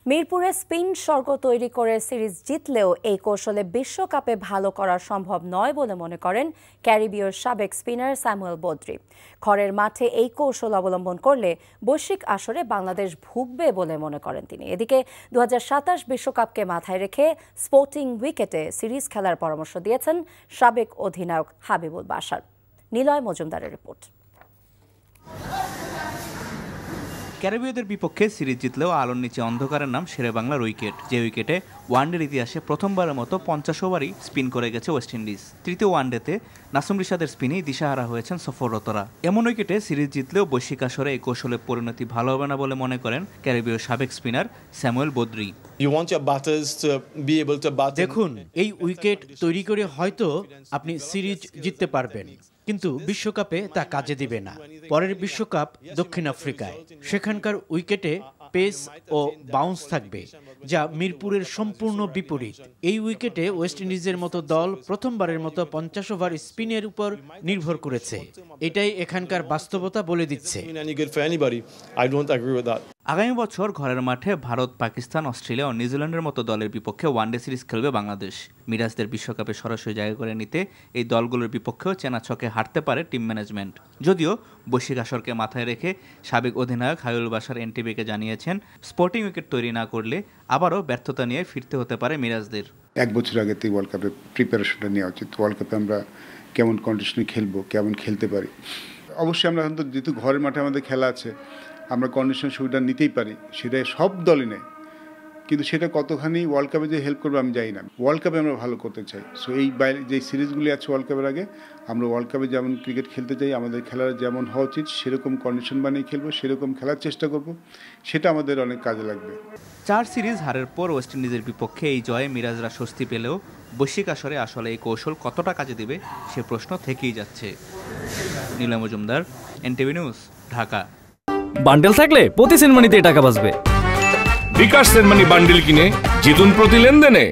মিরপুরে স্পিন স্বর্গ তৈরি করে সিরিজ জিতলেও এই কৌশলে বিশ্বকাপে ভালো করা সম্ভব নয় বলে মনে করেন ক্যারিবীয় সাবেক স্পিনার স্যামুয়েল বদ্রি। ঘরের মাঠে এই কৌশল অবলম্বন করলে বৈশ্বিক আসরে বাংলাদেশ ভুগবে বলে মনে করেন তিনি। এদিকে 2027 বিশ্বকাপকে মাথায় রেখে স্পোর্টিং উইকেটে সিরিজ খেলার পরামর্শ দিয়েছেন সাবেক অধিনায়ক হাবিবুল বাশার। নিলয় মজুমদারের রিপোর্ট। ক্যারিবীয়দের বিপক্ষে সিরিজ জিতলেও আলোর নিচে অন্ধকারের নাম শেরেবাংলার উইকেট, যে উইকেটে ওয়ানডের ইতিহাসে প্রথমবারের মতো 50 ওভারই স্পিন করে গেছে ওয়েস্ট ইন্ডিজ। তৃতীয় ওয়ানডেতে নাসুম রিশাদের স্পিনেই দিশাহারা হয়েছেন সফররতরা। এমন উইকেটে সিরিজ জিতলেও বৈশ্বিক আসরে এই কৌশলের পরিণতি ভালো হবে না বলে মনে করেন ক্যারিবীয় সাবেক স্পিনার স্যামুয়েল বদ্রি। দেখুন, এই উইকেট তৈরি করে হয়তো আপনি সিরিজ জিততে পারবেন, কিন্তু বিশ্বকাপে তা কাজে দিবে না। পরের বিশ্বকাপ দক্ষিণ আফ্রিকায়, সেখানকার উইকেটে পেস ও বাউন্স থাকবে, যা মিরপুরের সম্পূর্ণ বিপরীত। এই উইকেটে ওয়েস্ট ইন্ডিজের মতো দল প্রথমবারের মতো 50 ওভার স্পিনের উপর নির্ভর করেছে। এটাই এখানকার বাস্তবতা বলে দিচ্ছে। আগামী বছর ঘরের মাঠে ভারত, পাকিস্তান, অস্ট্রেলিয়া ও নিউজিল্যান্ডের মতো দলের বিপক্ষে ওয়ানডে সিরিজ খেলবে বাংলাদেশ। মিরাজদের বিশ্বকাপে সরাসরি জায়গা করে নিতে এই দলগুলোর বিপক্ষেও চেনা ছকে হারতে পারে টিম ম্যানেজমেন্ট। যদিও বৈশ্বিক আসরকে মাথায় রেখে সাবেক অধিনায়ক হাবিবুল বাশার এনটিভিকে জানিয়েছেন, স্পোর্টিং উইকেট তৈরি না করলে আবারও ব্যর্থতা নিয়ে ফিরতে হতে পারে মিরাজদের। 1 বছর আগে থেকে ওয়ার্ল্ড কাপের প্রিপারেশনটা নেওয়া উচিত। ওয়ার্ল্ড কাপে আমরা কেমন কন্ডিশনে খেলবো, কেমন খেলতে পারি। অবশ্যই আমরা কিন্তু যেহেতু ঘরের মাঠে আমাদের খেলা আছে, আমরা কন্ডিশন সুবিধা নিতেই পারি, সেটা সব দলই নেয়, কিন্তু সেটা কতখানি ওয়ার্ল্ড কাপে যে হেল্প করবে আমি জানি না। ওয়ার্ল্ড কাপে আমরা ভালো করতে চাই। সো এই বাইরে যে সিরিজগুলি আছে ওয়ার্ল্ড কাপের আগে, আমরা ওয়ার্ল্ড কাপে যেমন ক্রিকেট খেলতে চাই, আমাদের খেলার যেমন হওয়া উচিত সেরকম কন্ডিশন বানিয়ে খেলবো, সেরকম খেলার চেষ্টা করব, সেটা আমাদের অনেক কাজে লাগবে। 4 সিরিজ হারের পর ওয়েস্ট ইন্ডিজের বিপক্ষে এই জয়ে মিরাজরা স্বস্তি পেলেও বৈশ্বিক আসরে আসলে এই কৌশল কতটা কাজে দিবে সে প্রশ্ন থেকেই যাচ্ছে। Niloy Majumdar, NTV news, Dhaka. Bundle থাকলে প্রতি সেনমানিতে টাকা বাঁচবে। বিকাশ সেনমানি বান্ডেল কিনে জিতুন প্রতি লেনদেনে।